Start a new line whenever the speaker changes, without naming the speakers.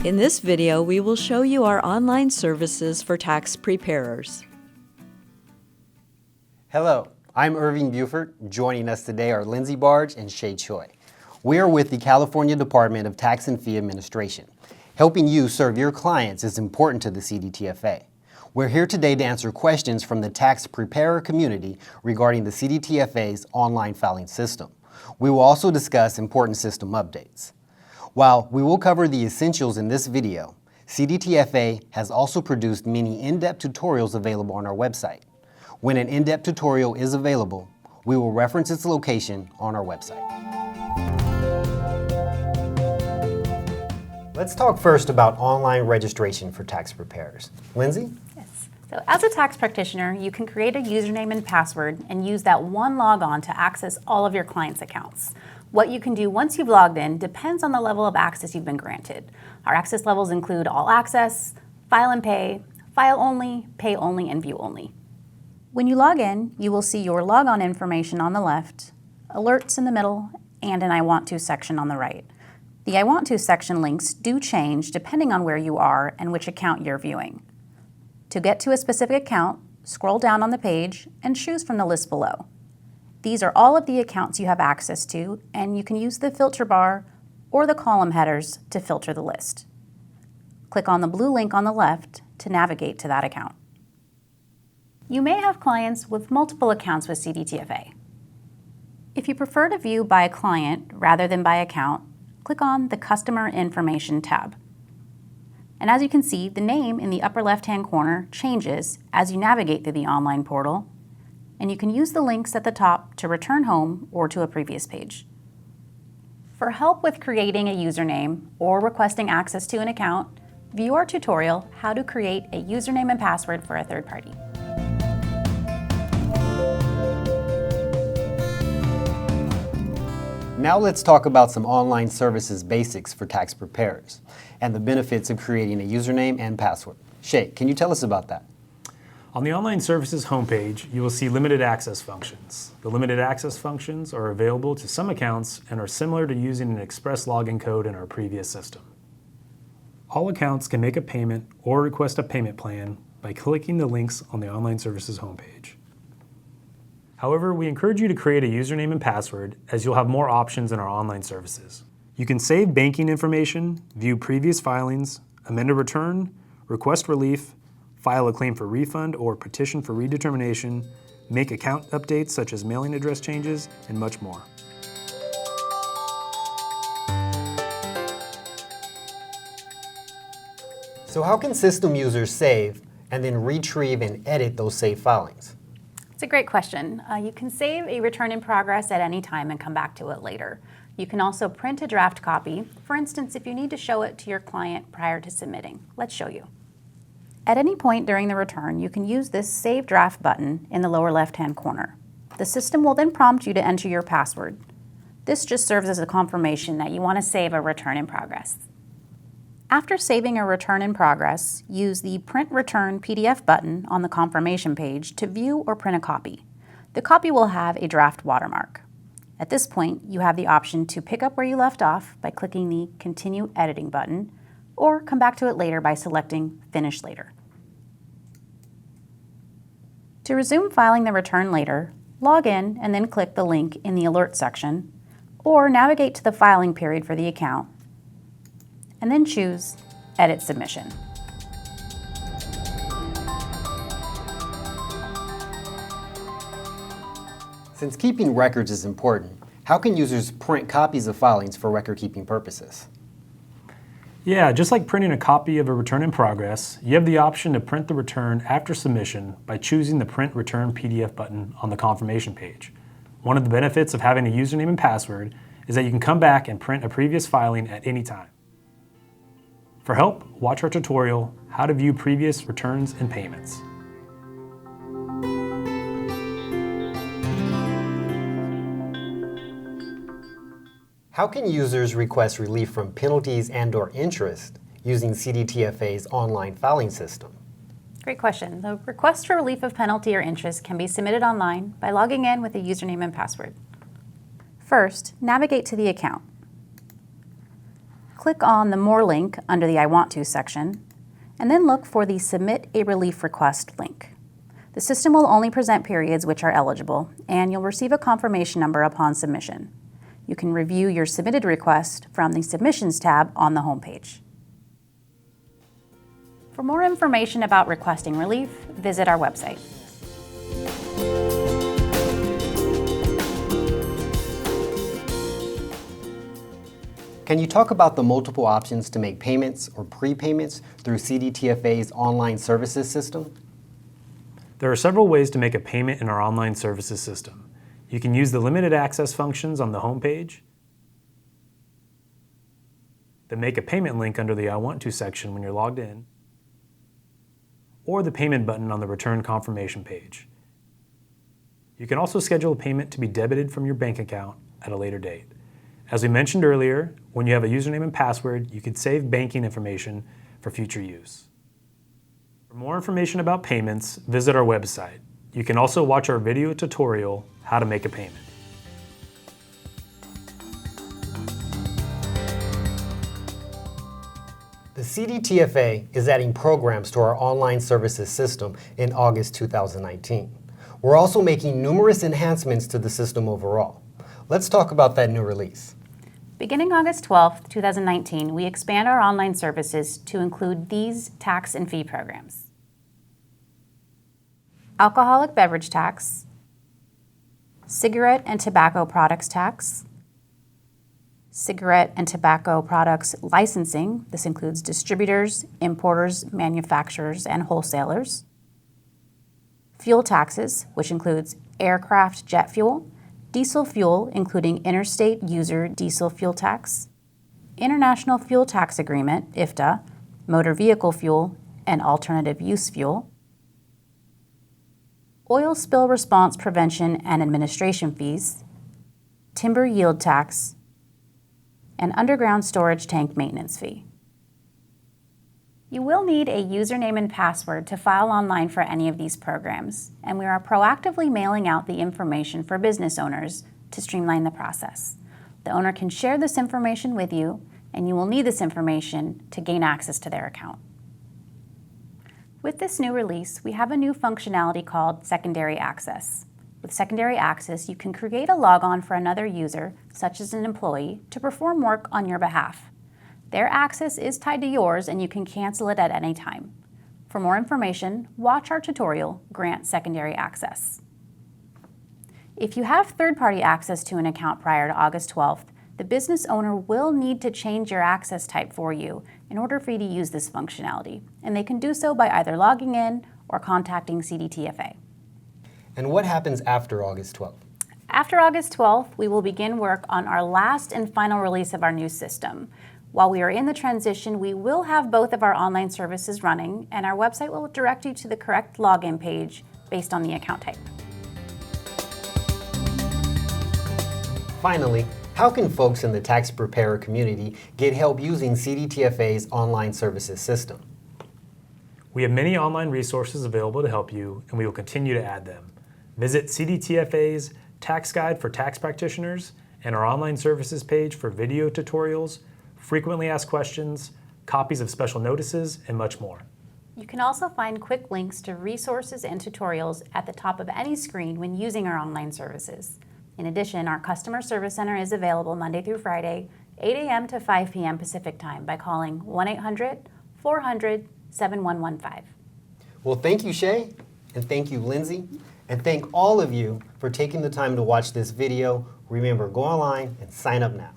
In this video, we will show you our online services for tax preparers.
Hello, I'm Irving Buford. Joining us today are Lindsay Barge and Shay Choi. We are with the California Department of Tax and Fee Administration. Helping you serve your clients is important to the CDTFA. We're here today to answer questions from the tax preparer community regarding the CDTFA's online filing system. We will also discuss important system updates. While we will cover the essentials in this video, CDTFA has also produced many in-depth tutorials available on our website. When an in-depth tutorial is available, we will reference its location on our website. Let's talk first about online registration for tax preparers. Lindsay?
Yes. So as a tax practitioner, you can create a username and password and use that one logon to access all of your clients' accounts. What you can do once you've logged in depends on the level of access you've been granted. Our access levels include all access, file and pay, file only, pay only, and view only. When you log in, you will see your logon information on the left, alerts in the middle, and an I want to section on the right. The I want to section links do change depending on where you are and which account you're viewing. To get to a specific account, scroll down on the page and choose from the list below. These are all of the accounts you have access to, and you can use the filter bar or the column headers to filter the list. Click on the blue link on the left to navigate to that account. You may have clients with multiple accounts with CDTFA. If you prefer to view by client rather than by account, click on the Customer Information tab. And as you can see, the name in the upper left-hand corner changes as you navigate through the online portal, and you can use the links at the top to return home or to a previous page. For help with creating a username or requesting access to an account, view our tutorial, How to Create a Username and Password for a Third Party.
Now let's talk about some online services basics for tax preparers and the benefits of creating a username and password. Shay, can you tell us about that?
On the Online Services homepage, you will see limited access functions. The limited access functions are available to some accounts and are similar to using an express login code in our previous system. All accounts can make a payment or request a payment plan by clicking the links on the Online Services homepage. However, we encourage you to create a username and password as you'll have more options in our online services. You can save banking information, view previous filings, amend a return, request relief, file a claim for refund or petition for redetermination, make account updates such as mailing address changes, and much more.
So how can system users save and then retrieve and edit those saved filings?
It's a great question. You can save a return in progress at any time and come back to it later. You can also print a draft copy, for instance, if you need to show it to your client prior to submitting. Let's show you. At any point during the return, you can use this Save Draft button in the lower left-hand corner. The system will then prompt you to enter your password. This just serves as a confirmation that you want to save a return in progress. After saving a return in progress, use the Print Return PDF button on the confirmation page to view or print a copy. The copy will have a draft watermark. At this point, you have the option to pick up where you left off by clicking the Continue Editing button, or come back to it later by selecting Finish Later. To resume filing the return later, log in and then click the link in the Alert section, or navigate to the filing period for the account, and then choose Edit Submission.
Since keeping records is important, how can users print copies of filings for record-keeping purposes?
Yeah, just like printing a copy of a return in progress, you have the option to print the return after submission by choosing the Print Return PDF button on the confirmation page. One of the benefits of having a username and password is that you can come back and print a previous filing at any time. For help, watch our tutorial, How to View Previous Returns and Payments.
How can users request relief from penalties and/or interest using CDTFA's online filing system?
Great question. The request for relief of penalty or interest can be submitted online by logging in with a username and password. First, navigate to the account. click on the More link under the I Want To section, and then look for the Submit a Relief Request link. The system will only present periods which are eligible, and you'll receive a confirmation number upon submission. You can review your submitted request from the Submissions tab on the homepage. For more information about requesting relief, visit our website.
Can you talk about the multiple options to make payments or prepayments through CDTFA's online services system?
There are several ways to make a payment in our online services system. You can use the limited access functions on the homepage, the Make a Payment link under the I Want To section when you're logged in, or the payment button on the return confirmation page. You can also schedule a payment to be debited from your bank account at a later date. As we mentioned earlier, when you have a username and password, you can save banking information for future use. For more information about payments, visit our website. You can also watch our video tutorial, How to Make a Payment.
The CDTFA is adding programs to our online services system in August 2019. We're also making numerous enhancements to the system overall. Let's talk about that new release.
Beginning August 12, 2019, we expand our online services to include these tax and fee programs: alcoholic beverage tax, cigarette and tobacco products tax, cigarette and tobacco products licensing. This includes distributors, importers, manufacturers, and wholesalers. Fuel taxes, which includes aircraft jet fuel, diesel fuel, including Interstate user diesel fuel tax, International Fuel Tax Agreement, IFTA, motor vehicle fuel, and alternative use fuel, oil spill response prevention and administration fees, timber yield tax, and underground storage tank maintenance fee. You will need a username and password to file online for any of these programs, and we are proactively mailing out the information for business owners to streamline the process. The owner can share this information with you, and you will need this information to gain access to their account. With this new release, we have a new functionality called Secondary Access. With Secondary Access, you can create a logon for another user, such as an employee, to perform work on your behalf. Their access is tied to yours, and you can cancel it at any time. For more information, watch our tutorial, Grant Secondary Access. If you have third-party access to an account prior to August 12th, the business owner will need to change your access type for you in order for you to use this functionality, and they can do so by either logging in or contacting CDTFA.
And what happens after August 12th?
After August 12th, we will begin work on our last and final release of our new system. While we are in the transition, we will have both of our online services running, and our website will direct you to the correct login page based on the account type.
Finally, how can folks in the tax preparer community get help using CDTFA's online services system?
We have many online resources available to help you, and we will continue to add them. Visit CDTFA's Tax Guide for Tax Practitioners and our online services page for video tutorials, frequently asked questions, copies of special notices, and much more.
You can also find quick links to resources and tutorials at the top of any screen when using our online services. In addition, our Customer Service Center is available Monday through Friday, 8 a.m. to 5 p.m. Pacific Time by calling 1-800-400-7115.
Well, thank you, Shay, and thank you, Lindsay, and thank all of you for taking the time to watch this video. Remember, go online and sign up now.